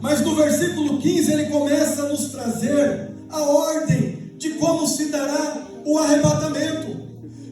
Mas no versículo 15 ele começa a nos trazer a ordem de como se dará o arrebatamento.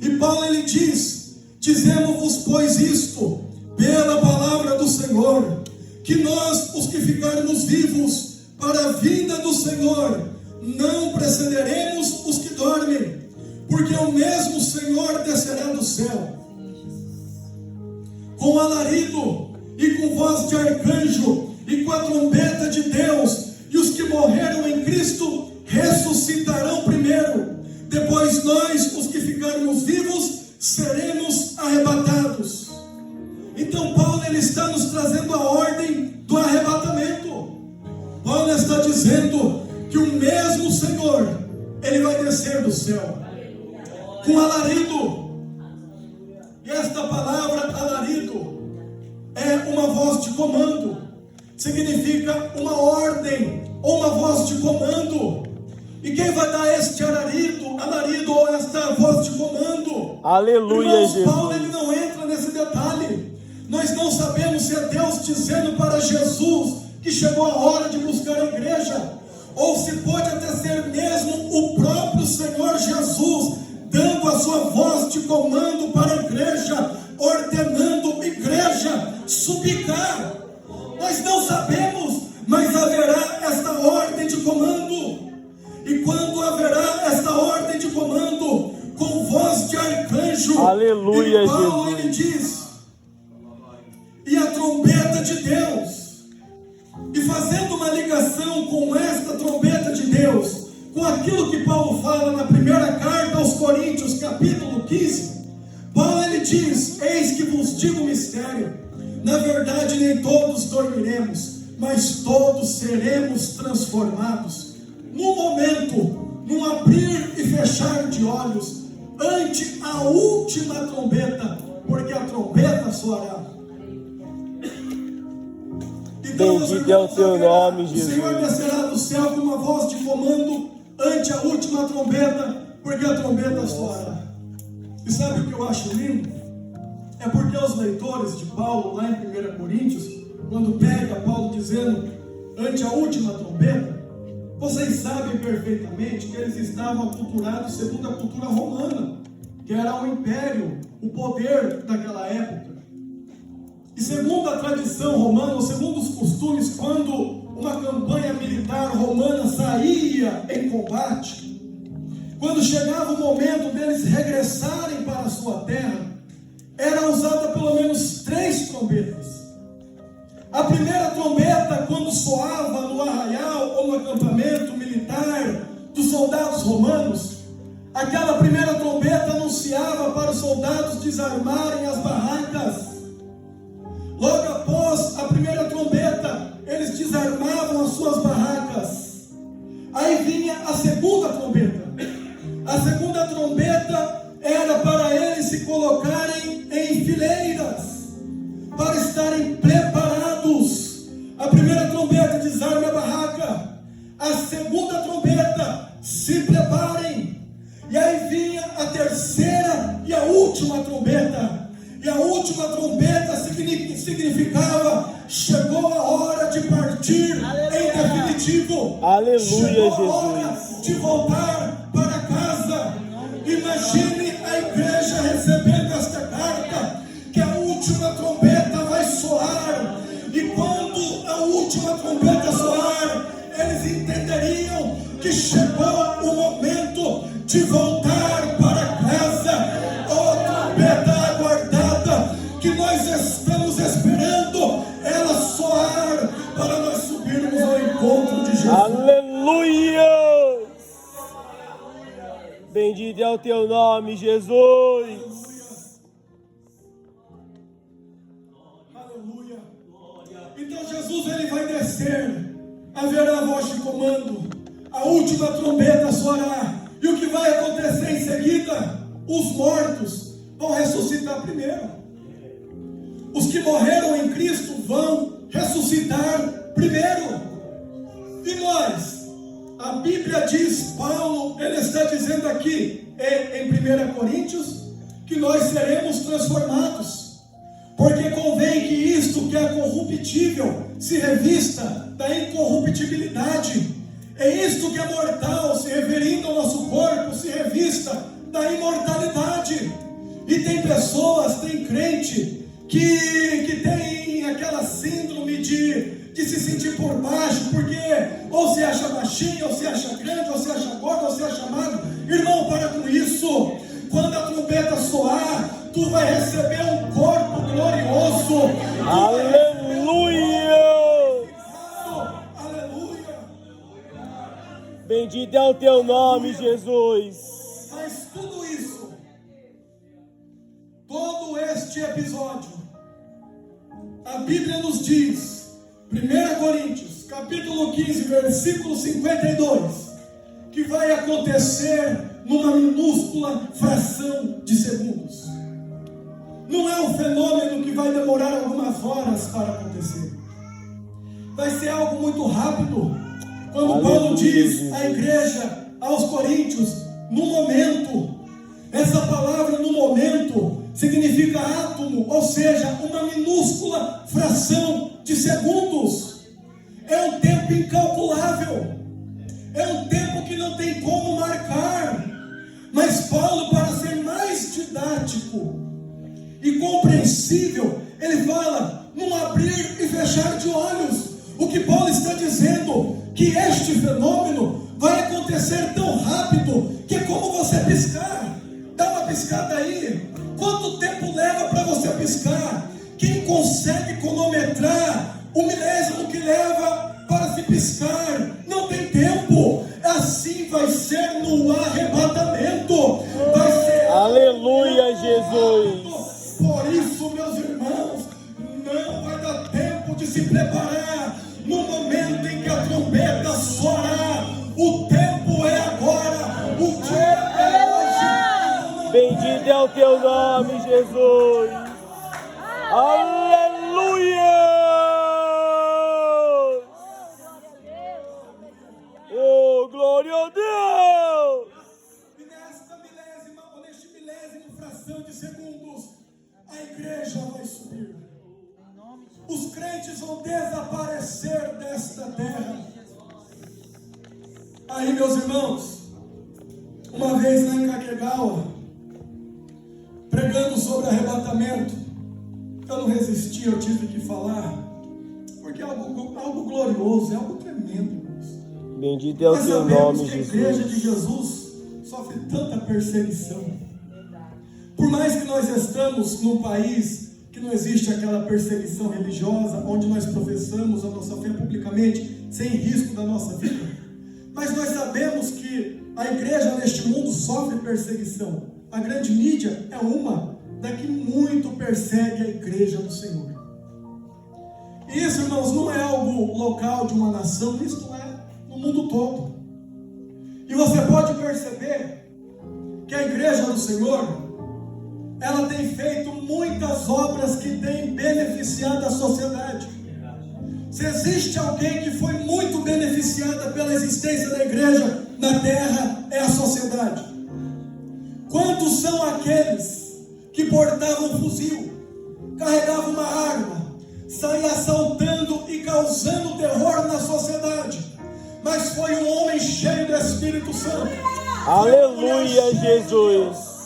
E Paulo ele diz: dizemos-vos, pois, isto, pela palavra do Senhor, que nós, os que ficarmos vivos para a vinda do Senhor, não precederemos os que dormem, porque o mesmo Senhor descerá do céu, com alarido, e com voz de arcanjo, e com a trombeta de Deus, e os que morreram em Cristo ressuscitarão primeiro. Depois nós, os que ficarmos vivos, seremos arrebatados. Então Paulo ele está nos trazendo a ordem do arrebatamento. Paulo está dizendo que o mesmo Senhor, ele vai descer do céu com alarido. E esta palavra alarido é uma voz de comando, significa uma ordem ou uma voz de comando. E quem vai dar este alarido ou esta voz de comando? Aleluia, irmãos, Jesus. Paulo ele não entra nesse detalhe. Nós não sabemos se é Deus dizendo para Jesus que chegou a hora de buscar a igreja, ou se pode até ser mesmo o próprio Senhor Jesus dando a sua voz de comando para a igreja, ordenando a igreja subicar. Nós não sabemos, mas haverá esta ordem de comando. E quando haverá esta ordem de comando, com voz de arcanjo, aleluia, e Paulo Jesus. ele diz: e a trombeta de Deus. E fazendo uma ligação com esta trombeta de Deus, com aquilo que Paulo fala na primeira carta aos Coríntios, capítulo 15, Paulo ele diz: eis que vos digo um mistério, na verdade nem todos dormiremos, mas todos seremos transformados, num momento, num abrir e fechar de olhos, ante a última trombeta, porque a trombeta soará. Então, bendito é o teu nome, o Jesus. Senhor descerá do céu com uma voz de comando ante a última trombeta, porque a trombeta soará. E sabe o que eu acho lindo? É porque os leitores de Paulo, lá em 1 Coríntios, quando pega Paulo dizendo ante a última trombeta, vocês sabem perfeitamente que eles estavam aculturados segundo a cultura romana, que era o império, o poder daquela época. E segundo a tradição romana, ou segundo os costumes, quando uma campanha militar romana saía em combate, quando chegava o momento deles regressarem para a sua terra, era usada pelo menos 3 trombetas. A primeira trombeta, quando soava no arraial ou no acampamento militar dos soldados romanos, aquela primeira trombeta anunciava para os soldados desarmarem as barracas. Logo após a primeira trombeta, eles desarmavam as suas barracas. Aí vinha a segunda trombeta. A segunda trombeta era para eles se colocarem em fileiras, para estarem preparados. A primeira trombeta, desarme a barraca. A segunda trombeta, se preparem. E aí vinha a terceira e a última trombeta. E a última trombeta significava: chegou a hora de partir. Aleluia. Em definitivo. Aleluia, chegou a Jesus. hora de voltar para casa. Imagine a igreja recebendo esta carta, que a última trombeta vai soar. E quando a última trombeta soar, eles entenderiam que chegou o momento de voltar para casa. Oh, trombeta aguardada, que nós estamos esperando ela soar para nós subirmos ao encontro de Jesus. Aleluia! Bendito é o teu nome, Jesus. Aleluia. Então Jesus ele vai descer, haverá voz de comando, a última trombeta soará. E o que vai acontecer em seguida? Os mortos vão ressuscitar primeiro. Os que morreram em Cristo vão ressuscitar primeiro. E nós? A Bíblia diz, Paulo, ele está dizendo aqui em 1 Coríntios, que nós seremos transformados. Porque convém que isto que é corruptível se revista da incorruptibilidade, e isto que é mortal, se referindo ao nosso corpo, se revista da imortalidade. E tem pessoas, tem crente que tem aquela síndrome de se sentir por baixo, porque ou se acha baixinho, ou se acha grande, ou se acha gordo, ou se acha magro. Irmão, para com isso. Quando a trombeta soar, tu vai receber um corpo glorioso. Aleluia! Aleluia! Bendito é o teu nome, Jesus. Mas tudo isso, todo este episódio, a Bíblia nos diz, 1 Coríntios, capítulo 15, versículo 52, que vai acontecer numa minúscula fração de segundos. Não é um fenômeno que vai demorar algumas horas para acontecer. Vai ser algo muito rápido. Quando Paulo diz à igreja, aos coríntios, no momento, essa palavra no momento significa átomo, ou seja, uma minúscula fração de segundos. É um tempo incalculável. É um tempo que não tem como marcar. Mas Paulo, para ser mais didático e compreensível, ele fala num abrir e fechar de olhos. O que Paulo está dizendo, que este fenômeno vai acontecer tão rápido, que é como você piscar. Dá uma piscada aí. Quanto tempo leva para você piscar? Quem consegue cronometrar o milésimo que leva para se piscar? Não tem tempo. Assim vai ser no arrebatamento. Vai ser. Aleluia, Jesus. Por isso, meus irmãos, não vai dar tempo de se preparar. No momento em que a trombeta soará, o tempo é agora, o dia é hoje. Bendito é o teu nome, Jesus. Aleluia! Oh, glória a Deus! E nesta milésima, ou neste milésimo fração de segundos, a igreja vai subir. Os crentes vão desaparecer desta terra. Aí, meus irmãos, uma vez lá em Kakegawa, pregando sobre arrebatamento, eu não resisti, eu tive que falar, porque é algo glorioso, é algo tremendo, irmãos. Bendito é o Nós teu sabemos nome, que a igreja de Jesus. Jesus sofre tanta perseguição. Por mais que nós estamos num país que não existe aquela perseguição religiosa, onde nós professamos a nossa fé publicamente, sem risco da nossa vida, mas nós sabemos que a igreja neste mundo sofre perseguição. A grande mídia é uma da que muito persegue a igreja do Senhor. E isso, irmãos, não é algo local de uma nação, isso é no mundo todo. E você pode perceber que a igreja do Senhor, ela tem feito muitas obras que têm beneficiado a sociedade. Se existe alguém que foi muito beneficiada pela existência da igreja na terra, é a sociedade. Quantos são aqueles que portavam um fuzil, carregavam uma arma, saíam assaltando e causando terror na sociedade? Mas foi um homem cheio do Espírito Santo. Aleluia, Jesus.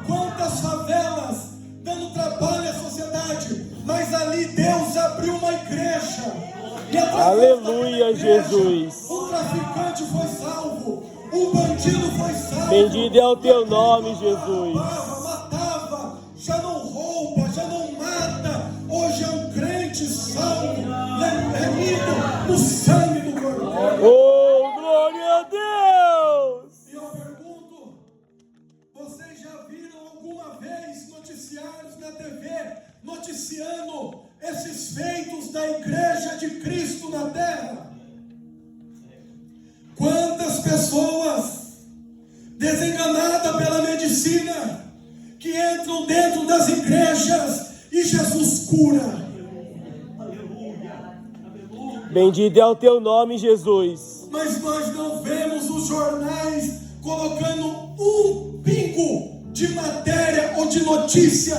Quantas favelas dando trabalho à sociedade, mas ali Deus abriu uma igreja. E Aleluia, Jesus. Um traficante foi salvo, um bandido foi salvo. Bendito é o teu nome, Jesus. Matava, já não rouba, já não mata. Hoje é um crente salvo, remido no sangue do Cordeiro. Oh, glória a Deus! E eu pergunto, vocês já viram alguma vez noticiários na TV noticiando esses feitos da igreja de Cristo na terra? Quantas pessoas desenganadas pela medicina que entram dentro das igrejas e Jesus cura. Bendito é o teu nome, Jesus. Mas nós não vemos os jornais colocando um pingo de matéria ou de notícia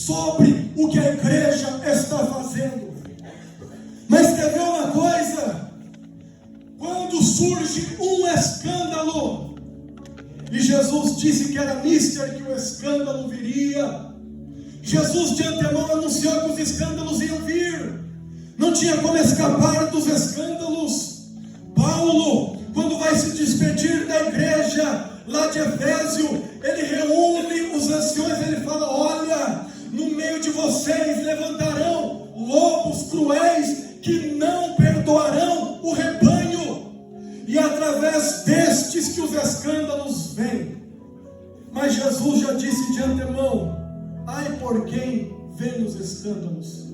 sobre o que a igreja está fazendo. Mas quer ver uma coisa? Quando surge um escândalo, e Jesus disse que era mister que o escândalo viria, Jesus de antemão anunciou que os escândalos iam vir, não tinha como escapar dos escândalos. Paulo, quando vai se despedir da igreja lá de Efésio, ele reúne os anciões, ele fala: olha, no meio de vocês levantarão lobos cruéis que não perdoarão o rebanho, e através destes que os escândalos vêm. Mas Jesus já disse de antemão: ai por quem vêm os escândalos.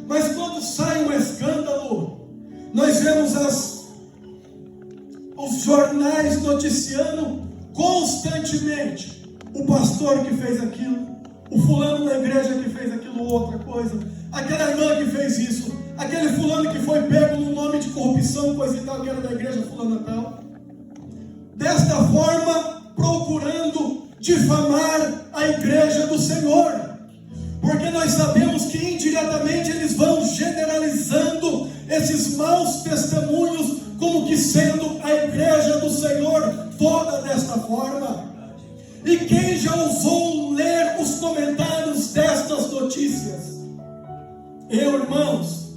Mas quando sai um escândalo, nós vemos os jornais noticiando constantemente: o pastor que fez aquilo, o fulano da igreja que fez aquilo, outra coisa, aquela irmã que fez isso, aquele fulano que foi pego no nome de corrupção, coisa e tal, que era da igreja fulana tal. Desta forma, procurando difamar a igreja do Senhor, porque nós sabemos que indiretamente eles vão generalizando esses maus testemunhos, como que sendo a igreja do Senhor toda desta forma. E quem já ousou ler os comentários destas notícias? Eu, irmãos,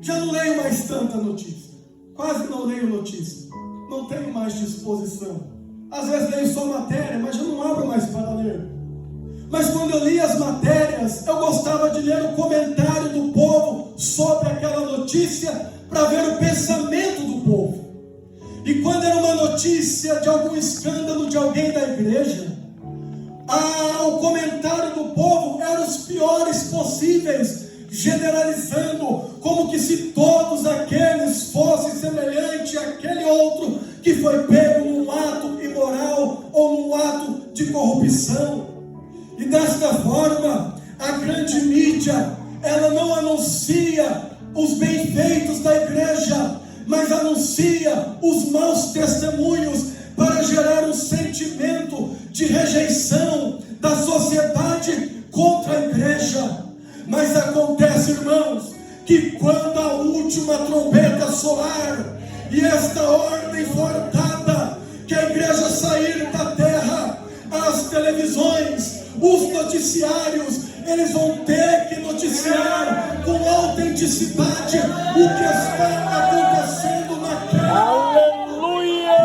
já não leio mais tanta notícia, quase não leio notícia, não tenho mais disposição. Às vezes leio só matéria, mas já não abro mais para ler. Mas quando eu li as matérias, eu gostava de ler o comentário do povo sobre aquela notícia, para ver o pensamento do povo. E quando era uma notícia de algum escândalo de alguém da igreja, o comentário do povo era os piores possíveis, generalizando, como que se todos aqueles fossem semelhantes àquele outro que foi pego num ato imoral ou num ato de corrupção. E desta forma, a grande mídia, ela não anuncia os bem-feitos da igreja, mas anuncia os maus testemunhos, para gerar um sentimento de rejeição da sociedade contra a igreja. Mas acontece, irmãos, que quando a última trombeta soar, e esta ordem for dada, que a igreja sair da terra, as televisões, os noticiários, eles vão ter que noticiar com autenticidade o que está acontecendo na terra. Aleluia!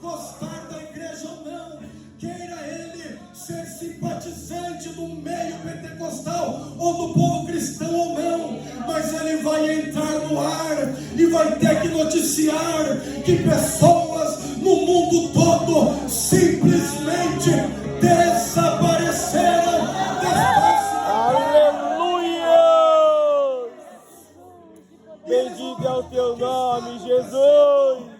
Gostar da igreja ou não, queira ele ser simpatizante do meio pentecostal ou do povo cristão ou não, mas ele vai entrar no ar e vai ter que noticiar que pessoas no mundo todo simplesmente desapareceram. Aleluia! Bendito é o teu nome, Jesus!